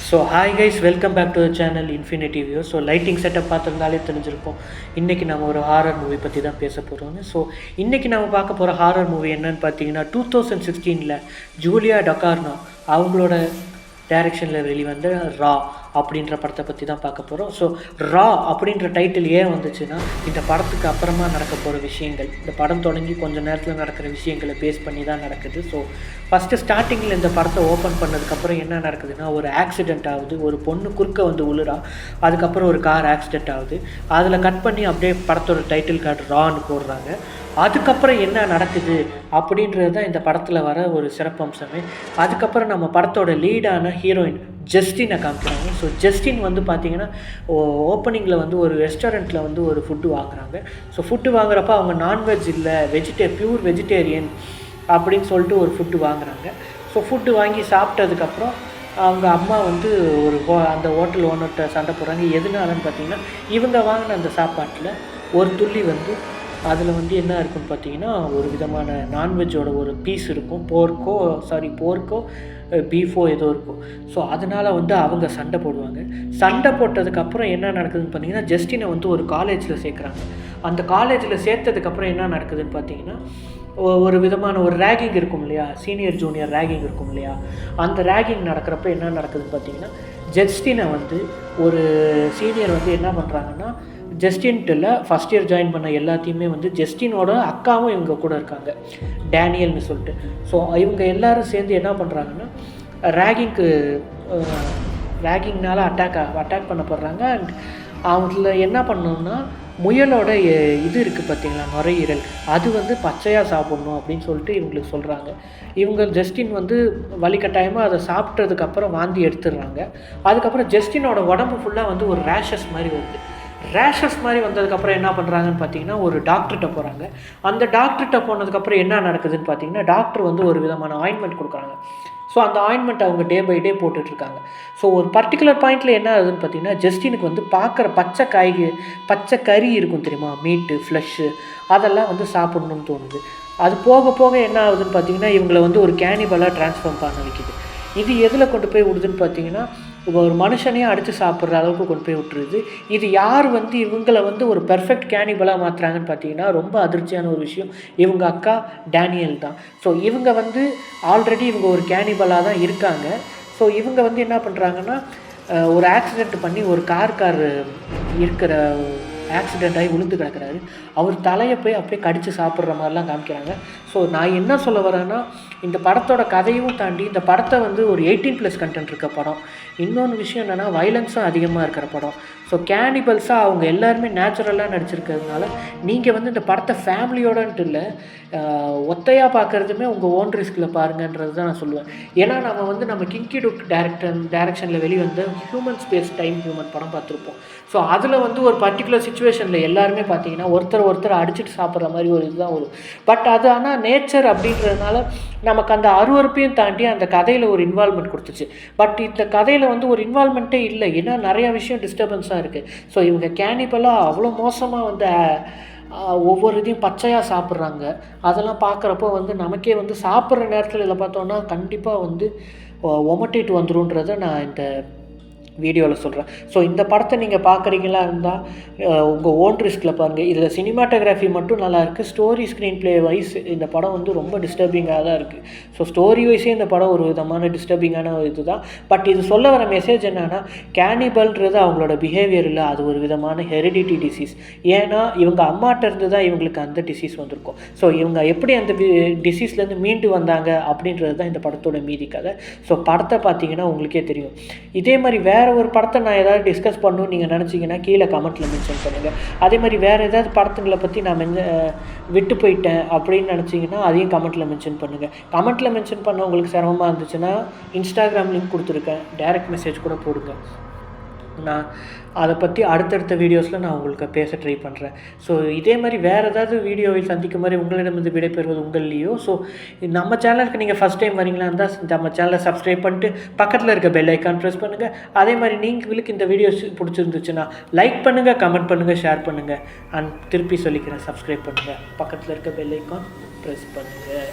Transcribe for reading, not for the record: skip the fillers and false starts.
So hi guys, welcome back to the channel infinity view. So lighting setup பார்த்துருந்தாலே தெரிஞ்சிருக்கும். இன்றைக்கி நம்ம ஒரு ஹாரர் மூவி பற்றி தான் பேச போகிறோம்னு. ஸோ இன்றைக்கி நம்ம பார்க்க போகிற ஹாரர் மூவி என்னன்னு பார்த்தீங்கன்னா 2016 ஜூலியா டொகார்னோ அவங்களோட டைரக்ஷனில் வெளிவந்த ரா அப்படின்ற படத்தை பற்றி தான் பார்க்க போகிறோம். ஸோ ரா அப்படின்ற டைட்டில் ஏன் வந்துச்சுன்னா, இந்த படத்துக்கு அப்புறமா நடக்க போகிற விஷயங்கள், இந்த படம் தொடங்கி கொஞ்சம் நேரத்தில் நடக்கிற விஷயங்களை பேஸ் பண்ணி தான் நடக்குது. ஸோ ஃபஸ்ட்டு ஸ்டார்டிங்கில் இந்த படத்தை ஓப்பன் பண்ணதுக்கப்புறம் என்ன நடக்குதுன்னா, ஒரு ஆக்சிடெண்ட் ஆகுது, ஒரு பொண்ணு குறுக்க வந்து உளுறா, அதுக்கப்புறம் ஒரு கார் ஆக்சிடெண்ட் ஆகுது. அதில் கட் பண்ணி அப்படியே படத்தோட டைட்டில் கார்டு ரான்னு போடுறாங்க. அதுக்கப்புறம் என்ன நடக்குது அப்படின்றது தான் இந்த படத்தில் வர ஒரு சிறப்பம்சமே. அதுக்கப்புறம் நம்ம படத்தோட லீடான ஹீரோயின் ஜஸ்டினை காமிக்கிறாங்க. ஸோ ஜஸ்டின் வந்து பார்த்திங்கன்னா ஓப்பனிங்கில் வந்து ஒரு ரெஸ்டாரண்ட்டில் வந்து ஒரு ஃபுட்டு வாங்குறாங்க. ஸோ ஃபுட்டு வாங்குறப்ப அவங்க நான்வெஜ் இல்லை, பியூர் வெஜிடேரியன் அப்படின்னு சொல்லிட்டு ஒரு ஃபுட்டு வாங்குறாங்க. ஸோ ஃபுட்டு வாங்கி சாப்பிட்டதுக்கப்புறம் அவங்க அம்மா வந்து அந்த ஹோட்டல் ஓனர்கிட்ட சண்டை போடுறாங்க. எதுனாலன்னு பார்த்தீங்கன்னா, இவங்க வாங்கின அந்த சாப்பாட்டில் ஒரு துள்ளி வந்து அதில் வந்து என்ன இருக்குன்னு பார்த்தீங்கன்னா, ஒரு விதமான நான்வெஜ்ஜோட ஒரு பீஸ் இருக்கும், போர்க்கோ பீஃபோ ஏதோ இருக்கும். ஸோ அதனால் வந்து அவங்க சண்டை போடுவாங்க. சண்டை போட்டதுக்கப்புறம் என்ன நடக்குதுன்னு பார்த்தீங்கன்னா, ஜஸ்டினை வந்து ஒரு காலேஜில் சேர்க்குறாங்க. அந்த காலேஜில் சேர்த்ததுக்கப்புறம் என்ன நடக்குதுன்னு பார்த்தீங்கன்னா, ஒரு விதமான ஒரு ரேகிங் இருக்கும் இல்லையா, சீனியர் ஜூனியர் ரேகிங் இருக்கும் இல்லையா, அந்த ரேகிங் நடக்கிறப்ப என்ன நடக்குதுன்னு பார்த்தீங்கன்னா, ஜஸ்டினை வந்து ஒரு சீனியர் வந்து என்ன பண்ணுறாங்கன்னா, ஜஸ்டின்ட்டில் ஃபஸ்ட் இயர் ஜாயின் பண்ண எல்லாத்தையுமே வந்து ஜஸ்டினோட அக்காவும் இவங்க கூட இருக்காங்க, டேனியல்னு சொல்லிட்டு. ஸோ இவங்க எல்லோரும் சேர்ந்து என்ன பண்ணுறாங்கன்னா, ரேகிங்னால் அட்டாக் பண்ணப்படுறாங்க. அண்ட் அவங்கள என்ன பண்ணணும்னா, முயலோட இது இருக்குது பார்த்திங்களா, நுரையீரல், அது வந்து பச்சையாக சாப்பிட்ணும் அப்படின்னு சொல்லிட்டு இவங்களுக்கு சொல்கிறாங்க. இவங்க ஜஸ்டின் வந்து வலிக்கட்டாயமாக அதை சாப்பிட்டதுக்கப்புறம் வாந்தி எடுத்துடுறாங்க. அதுக்கப்புறம் ஜஸ்டினோட உடம்பு ஃபுல்லாக வந்து ஒரு ரேஷஸ் மாதிரி வருது. ரேஷஸ் மாதிரி வந்ததுக்கப்புறம் என்ன பண்ணுறாங்கன்னு பார்த்தீங்கன்னா, ஒரு டாக்டர்கிட்ட போகிறாங்க. அந்த டாக்டர்கிட்ட போனதுக்கப்புறம் என்ன நடக்குதுன்னு பார்த்தீங்கன்னா, டாக்டர் வந்து ஒரு விதமான ஆயின்மெண்ட் கொடுக்குறாங்க. ஸோ அந்த ஆயின்மெண்ட் அவங்க டே பை டே போட்டுட்ருக்காங்க. ஸோ ஒரு பர்டிகுலர் பாயிண்டில் என்ன ஆகுதுன்னு பார்த்தீங்கன்னா, ஜஸ்டினுக்கு வந்து பார்க்குற பச்சை கறி இருக்கும் தெரியுமா, மீட்டு, ஃப்ளஷ்ஷு, அதெல்லாம் வந்து சாப்பிட்ணுன்னு தோணுது. அது போக போக என்ன ஆகுதுன்னு பார்த்தீங்கன்னா, இவங்களை வந்து ஒரு கேனிபலாக ட்ரான்ஸ்ஃபார்ம் பண்ண வைக்குது. இது எதில் கொண்டு போய் விடுதுன்னு பார்த்தீங்கன்னா, ஒரு மனுஷனையே அடித்து சாப்பிட்ற அளவுக்கு கொண்டு போய் விட்டுருது. இது யார் வந்து இவங்களை வந்து ஒரு பெர்ஃபெக்ட் கேனிபலாக மாற்றுறாங்கன்னு பார்த்தீங்கன்னா, ரொம்ப அதிர்ச்சியான ஒரு விஷயம், இவங்க அக்கா டேனியல் தான். ஸோ இவங்க வந்து ஆல்ரெடி இவங்க ஒரு கேனிபலாக தான் இருக்காங்க. ஸோ இவங்க வந்து என்ன பண்ணுறாங்கன்னா, ஒரு ஆக்சிடெண்ட் பண்ணி ஒரு கார் இருக்கிற ஆக்சிடெண்ட் ஆகி விழுந்து கிடக்கிறாரு. அவர் தலையை போய் அப்படியே கடித்து சாப்பிட்ற மாதிரிலாம் காமிக்கிறாங்க. ஸோ நான் என்ன சொல்ல வரேன்னா, இந்த படத்தோட கதையும் தாண்டி இந்த படத்தை வந்து ஒரு 18+ கண்டென்ட் இருக்க படம். இன்னொன்று விஷயம் என்னென்னா, வைலன்ஸும் அதிகமாக இருக்கிற படம். ஸோ கேனிபல்ஸாக அவங்க எல்லாருமே நேச்சுரலாக நடிச்சிருக்கிறதுனால, நீங்கள் வந்து இந்த படத்தை ஃபேமிலியோடன்ட்டு இல்லை, ஒத்தையாக பார்க்குறதுமே உங்கள் ஓன் ரிஸ்கில் பாருங்கன்றது தான் நான் சொல்லுவேன். ஏன்னா நம்ம கிங்கி டுக் டைரக்ஷனில் வெளிவந்த ஹியூமன் ஸ்பேஸ் டைம் ஹியூமன் படம் பார்த்துருப்போம். ஸோ அதில் வந்து ஒரு பர்டிகுலர் சுச்சுவேஷனில் எல்லாருமே பார்த்தீங்கன்னா ஒருத்தர் அடிச்சுட்டு சாப்பிட்ற மாதிரி ஒரு இதுதான் வரும். பட் அது ஆனால் நேச்சர் அப்படின்றதுனால நமக்கு அந்த அருவறுப்பையும் தாண்டி அந்த கதையில் ஒரு இன்வால்மெண்ட் கொடுத்துச்சு. பட் இந்த கதையில் வந்து ஒரு இன்வால்மெண்ட்டே இல்லை. ஏன்னா நிறையா விஷயம் டிஸ்டர்பன்ஸாக இருக்குது. ஸோ இவங்க கேனிபலாக அவ்வளோ மோசமாக வந்து ஒவ்வொரு இதையும் பச்சையாக சாப்பிட்றாங்க. அதெல்லாம் பார்க்குறப்போ வந்து நமக்கே வந்து சாப்பிட்ற நேரத்தில் இதில் பார்த்தோன்னா கண்டிப்பாக வந்து ஒமட்டிட்டு வந்துருன்றதை நான் இந்த வீடியோவில் சொல்கிறேன். ஸோ இந்த படத்தை நீங்கள் பார்க்குறீங்களா இருந்தால் உங்கள் ஓன் ரிஸ்கில் பாருங்கள். இதில் சினிமாட்டோகிராஃபி மட்டும் நல்லாயிருக்கு. ஸ்டோரி ஸ்க்ரீன் ப்ளே வைஸ் இந்த படம் வந்து ரொம்ப டிஸ்டர்பிங்காக தான் இருக்குது. ஸோ ஸ்டோரி வைஸே இந்த படம் ஒரு விதமான டிஸ்டர்பிங்கான ஒரு இது தான். பட் இது சொல்ல வர மெசேஜ் என்னென்னா, கேனிபல்ன்றது அவங்களோட பிஹேவியர் இல்லை, அது ஒரு விதமான ஹெரிடிட்டி டிசீஸ். ஏன்னா இவங்க அம்மாட்ட இருந்து தான் இவங்களுக்கு அந்த டிசீஸ் வந்திருக்கும். ஸோ இவங்க எப்படி அந்த டிசீஸ்லேருந்து மீண்டு வந்தாங்க அப்படின்றது தான் இந்த படத்தோட மீதி கதை. ஸோ படத்தை பார்த்தீங்கன்னா உங்களுக்கே தெரியும். இதே மாதிரி வேறு ஒரு படத்தை நான் ஏதாவது டிஸ்கஸ் பண்ணணும்னு நீங்கள் நினச்சிங்கன்னா கீழே கமெண்ட்டில் மென்ஷன் பண்ணுங்கள். அதே மாதிரி வேறு ஏதாவது படத்துங்களை பற்றி நான் விட்டு போயிட்டேன் அப்படின்னு நினச்சிங்கன்னா அதையும் கமெண்ட்டில் மென்ஷன் பண்ணுங்கள். கமெண்ட்டில் மென்ஷன் பண்ண உங்களுக்கு சிரமமாக இருந்துச்சுன்னா இன்ஸ்டாகிராம் லிங்க் கொடுத்துருக்கேன், டைரக்ட் மெசேஜ் கூட போடுங்க. நான் அதை பற்றி அடுத்தடுத்த வீடியோஸில் நான் உங்களுக்கு பேச ட்ரை பண்ணுறேன். ஸோ இதே மாதிரி வேறு ஏதாவது வீடியோவில் சந்திக்கும் மாதிரி உங்களிடமிருந்து விடைபெறுவது உங்கள்லையோ. ஸோ நம்ம சேனலுக்கு நீங்கள் ஃபஸ்ட் டைம் வரீங்களா இருந்தால் நம்ம சேனலை சப்ஸ்கிரைப் பண்ணிட்டு பக்கத்தில் இருக்க பெல் ஐக்கான் ப்ரெஸ் பண்ணுங்கள். அதே மாதிரி உங்களுக்கு இந்த வீடியோஸ் பிடிச்சிருந்துச்சுன்னா லைக் பண்ணுங்கள், கமெண்ட் பண்ணுங்கள், ஷேர் பண்ணுங்கள். அண்ட் திருப்பி சொல்லிக்கிறேன், சப்ஸ்கிரைப் பண்ணுங்கள், பக்கத்தில் இருக்க பெல் ஐக்கான் ப்ரெஸ் பண்ணுங்கள்.